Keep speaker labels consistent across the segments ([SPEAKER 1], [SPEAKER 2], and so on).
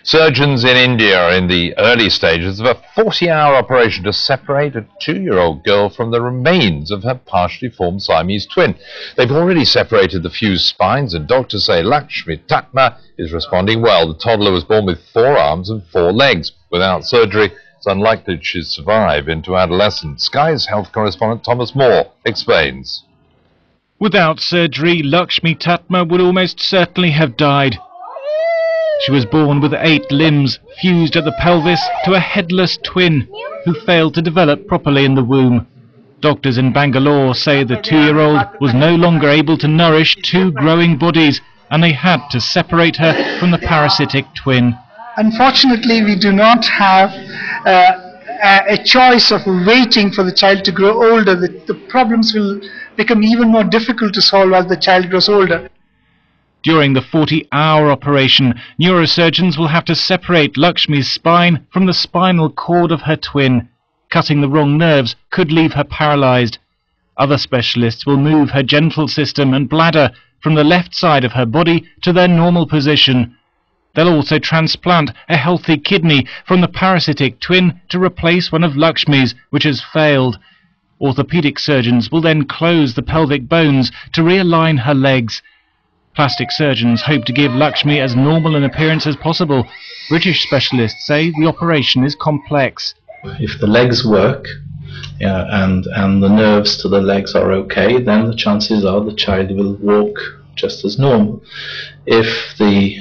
[SPEAKER 1] Surgeons in India are in the early stages of a 40-hour operation to separate a 2-year-old girl from the remains of her partially formed Siamese twin. They've already separated the fused spines, and doctors say Lakshmi Tatma is responding well. The toddler was born with 4 arms and 4 legs. Without surgery, it's unlikely she'd survive into adolescence. Sky's health correspondent Thomas Moore explains.
[SPEAKER 2] Without surgery, Lakshmi Tatma would almost certainly have died. She was born with 8 limbs fused at the pelvis to a headless twin who failed to develop properly in the womb. Doctors in Bangalore say the 2-year-old was no longer able to nourish 2 growing bodies, and they had to separate her from the parasitic twin.
[SPEAKER 3] Unfortunately, we do not have a choice of waiting for the child to grow older. The problems will become even more difficult to solve as the child grows older.
[SPEAKER 2] During the 40-hour operation, neurosurgeons will have to separate Lakshmi's spine from the spinal cord of her twin. Cutting the wrong nerves could leave her paralyzed. Other specialists will move her genital system and bladder from the left side of her body to their normal position. They'll also transplant a healthy kidney from the parasitic twin to replace one of Lakshmi's, which has failed. Orthopedic surgeons will then close the pelvic bones to realign her legs. Plastic surgeons hope to give Lakshmi as normal an appearance as possible. British specialists say the operation is complex.
[SPEAKER 4] If the legs work and the nerves to the legs are okay, then the chances are the child will walk just as normal. If the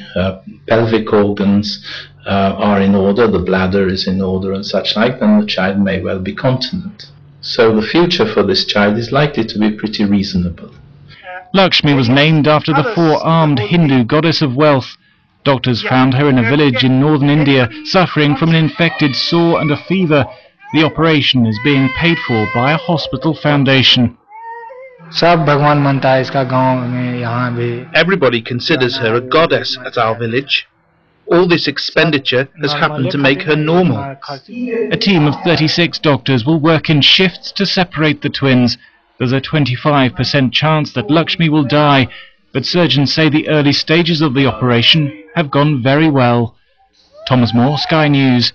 [SPEAKER 4] pelvic organs are in order, the bladder is in order and such like, then the child may well be continent. So the future for this child is likely to be pretty reasonable.
[SPEAKER 2] Lakshmi was named after the 4-armed Hindu goddess of wealth. Doctors found her in a village in northern India, suffering from an infected sore and a fever. The operation is being paid for by a hospital foundation.
[SPEAKER 5] Everybody considers her a goddess at our village. All this expenditure has happened to make her normal.
[SPEAKER 2] A team of 36 doctors will work in shifts to separate the twins. There's a 25% chance that Lakshmi will die, but surgeons say the early stages of the operation have gone very well. Thomas Moore, Sky News.